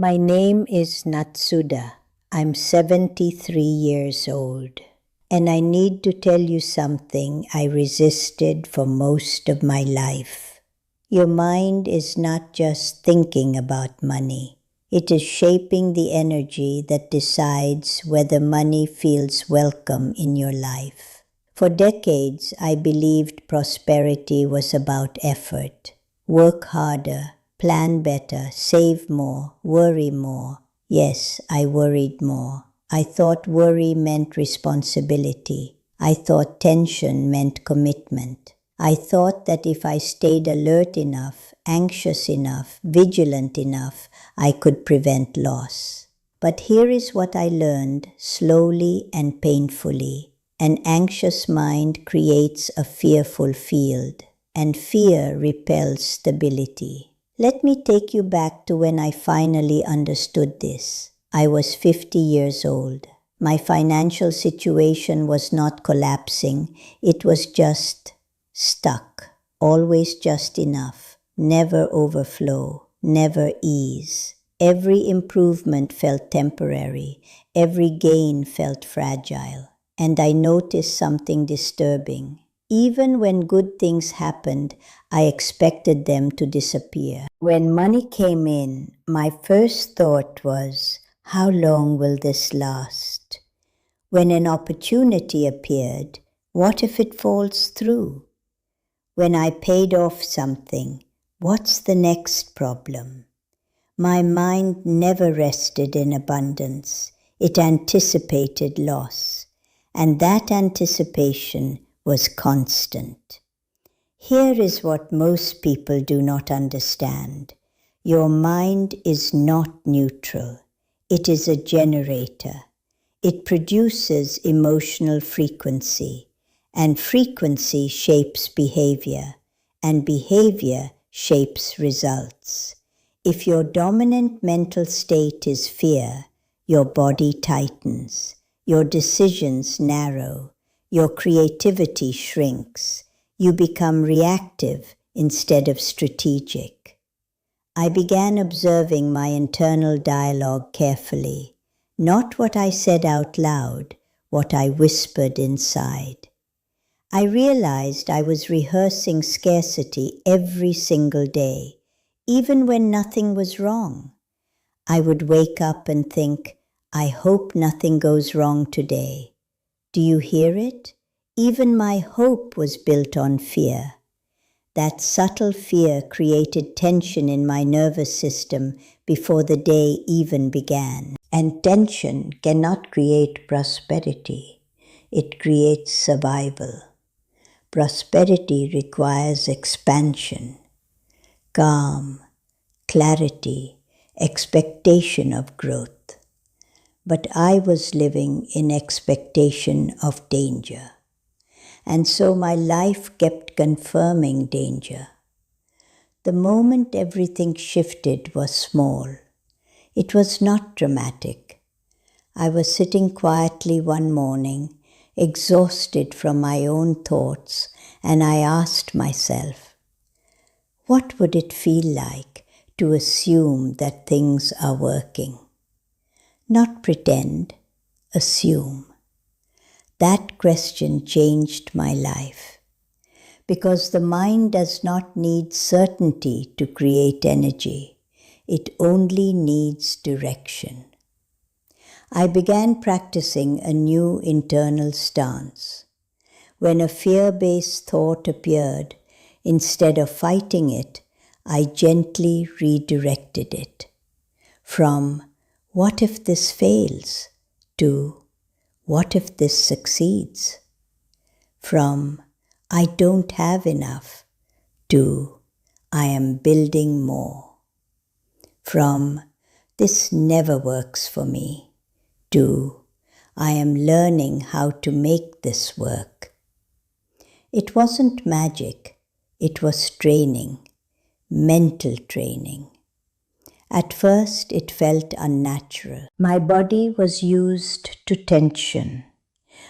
My name is Natsuda. I'm 73 years old. And I need to tell you something I resisted for most of my life. Your mind is not just thinking about money. It is shaping the energy that decides whether money feels welcome in your life. For decades, I believed prosperity was about effort. Work harder, plan better, save more, worry more. Yes, I worried more. I thought worry meant responsibility. I thought tension meant commitment. I thought that if I stayed alert enough, anxious enough, vigilant enough, I could prevent loss. But here is what I learned slowly and painfully. An anxious mind creates a fearful field, and fear repels stability. Let me take you back to when I finally understood this. I was 50 years old. My financial situation was not collapsing. It was just stuck. Always just enough. Never overflow. Never ease. Every improvement felt temporary. Every gain felt fragile. And I noticed something disturbing. Even when good things happened, I expected them to disappear. When money came in, my first thought was, how long will this last? When an opportunity appeared, what if it falls through? When I paid off something, what's the next problem? My mind never rested in abundance. It anticipated loss, and that anticipation was constant. Here is what most people do not understand. Your mind is not neutral. It is a generator. It produces emotional frequency, and frequency shapes behavior, and behavior shapes results. If your dominant mental state is fear, your body tightens, your decisions narrow, your creativity shrinks, you become reactive instead of strategic. I began observing my internal dialogue carefully, not what I said out loud, what I whispered inside. I realized I was rehearsing scarcity every single day, even when nothing was wrong. I would wake up and think, I hope nothing goes wrong today. Do you hear it? Even my hope was built on fear. That subtle fear created tension in my nervous system before the day even began. And tension cannot create prosperity. It creates survival. Prosperity requires expansion, calm, clarity, expectation of growth. But I was living in expectation of danger. And so my life kept confirming danger. The moment everything shifted was small. It was not dramatic. I was sitting quietly one morning, exhausted from my own thoughts, and I asked myself, what would it feel like to assume that things are working? Not pretend, assume. That question changed my life, because the mind does not need certainty to create energy. It only needs direction. I began practicing a new internal stance. When a fear-based thought appeared, instead of fighting it, I gently redirected it. From, what if this fails, to, what if this succeeds? From, I don't have enough, to, I am building more. From, this never works for me, to, I am learning how to make this work. It wasn't magic, it was training, mental training. At first, it felt unnatural. My body was used to tension.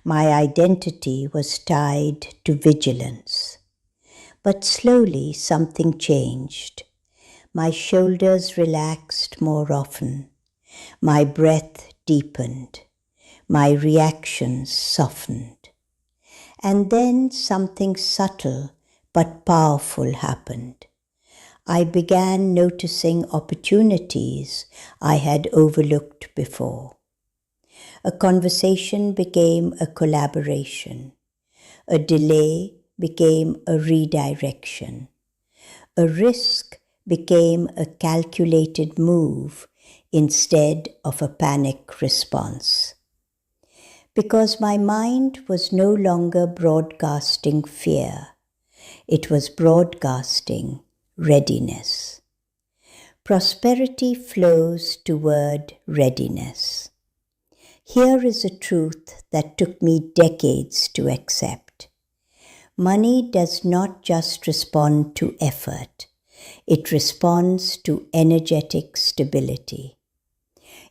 My identity was tied to vigilance. But slowly, something changed. My shoulders relaxed more often. My breath deepened. My reactions softened. And then something subtle but powerful happened. I began noticing opportunities I had overlooked before. A conversation became a collaboration. A delay became a redirection. A risk became a calculated move instead of a panic response. Because my mind was no longer broadcasting fear, it was broadcasting readiness. Prosperity flows toward readiness. Here is a truth that took me decades to accept. Money does not just respond to effort, it responds to energetic stability.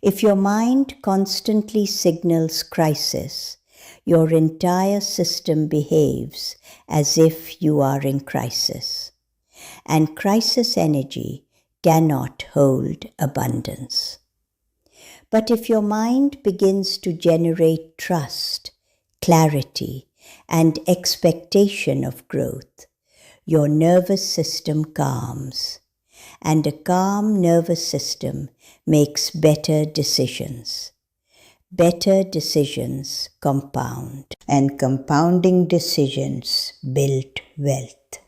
If your mind constantly signals crisis, your entire system behaves as if you are in crisis. And crisis energy cannot hold abundance. But if your mind begins to generate trust, clarity, and expectation of growth, your nervous system calms, and a calm nervous system makes better decisions. Better decisions compound, and compounding decisions build wealth.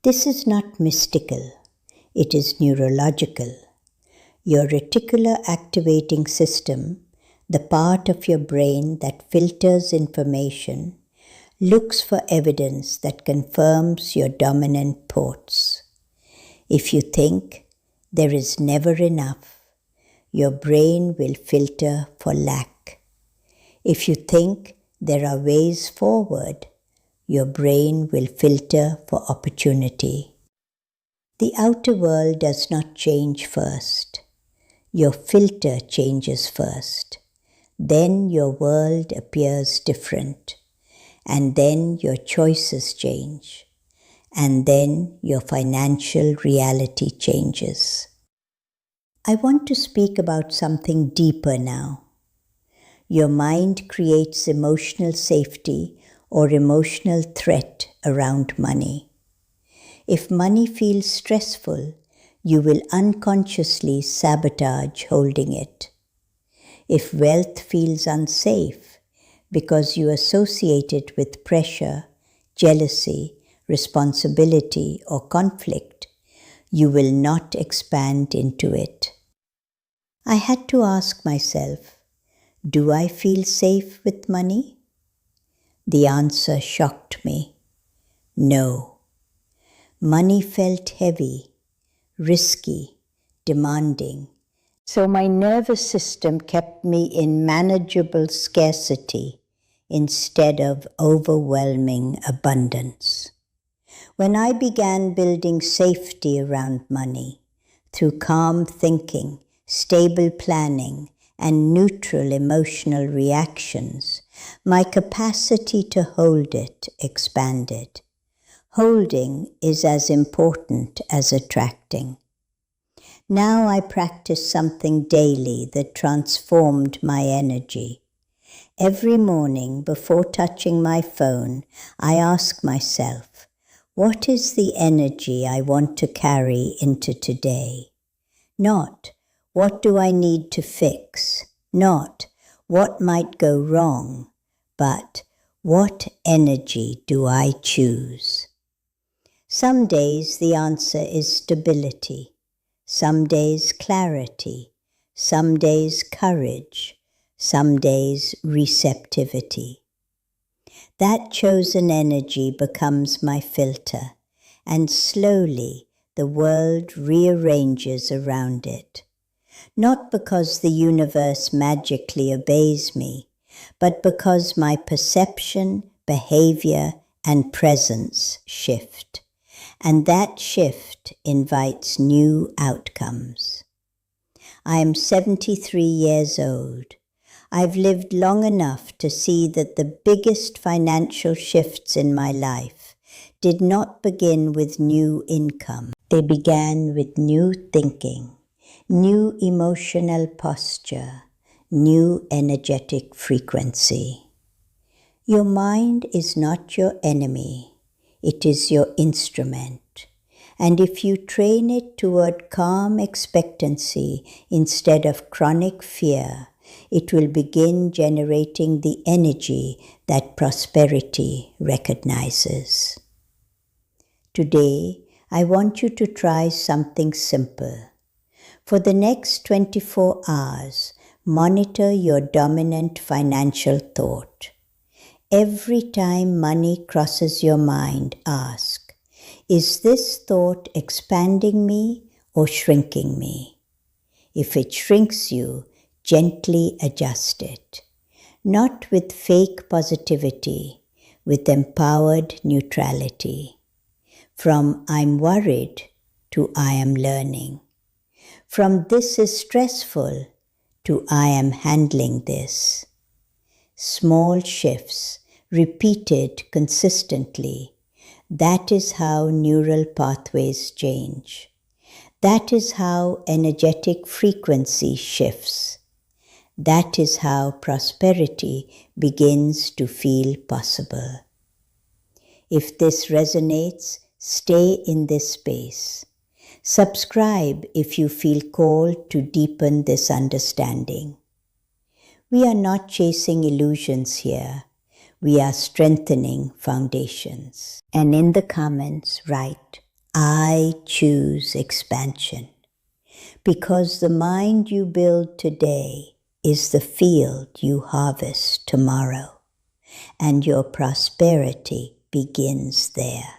This is not mystical, it is neurological. Your reticular activating system, the part of your brain that filters information, looks for evidence that confirms your dominant thoughts. If you think there is never enough, your brain will filter for lack. If you think there are ways forward, your brain will filter for opportunity. The outer world does not change first. Your filter changes first. Then your world appears different. And then your choices change. And then your financial reality changes. I want to speak about something deeper now. Your mind creates emotional safety or emotional threat around money. If money feels stressful, you will unconsciously sabotage holding it. If wealth feels unsafe because you associate it with pressure, jealousy, responsibility, or conflict, you will not expand into it. I had to ask myself, do I feel safe with money? The answer shocked me. No. Money felt heavy, risky, demanding. So my nervous system kept me in manageable scarcity instead of overwhelming abundance. When I began building safety around money through calm thinking, stable planning, and neutral emotional reactions, my capacity to hold it expanded. Holding is as important as attracting. Now I practice something daily that transformed my energy. Every morning before touching my phone, I ask myself, what is the energy I want to carry into today? Not, what do I need to fix? Not, what might go wrong? But, what energy do I choose? Some days the answer is stability. Some days clarity. Some days courage. Some days receptivity. That chosen energy becomes my filter, and slowly the world rearranges around it. Not because the universe magically obeys me, but because my perception, behavior, and presence shift. And that shift invites new outcomes. I am 73 years old. I've lived long enough to see that the biggest financial shifts in my life did not begin with new income. They began with new thinking, new emotional posture, new energetic frequency. Your mind is not your enemy, it is your instrument. And if you train it toward calm expectancy instead of chronic fear, it will begin generating the energy that prosperity recognizes. Today, I want you to try something simple. For the next 24 hours, monitor your dominant financial thought. Every time money crosses your mind, ask, is this thought expanding me or shrinking me? If it shrinks you, gently adjust it. Not with fake positivity, with empowered neutrality. From I'm worried to I am learning. From this is stressful to I am handling this. Small shifts, repeated consistently, that is how neural pathways change. That is how energetic frequency shifts. That is how prosperity begins to feel possible. If this resonates, stay in this space. Subscribe if you feel called to deepen this understanding. We are not chasing illusions here. We are strengthening foundations. And in the comments, write, I choose expansion. Because the mind you build today is the field you harvest tomorrow. And your prosperity begins there.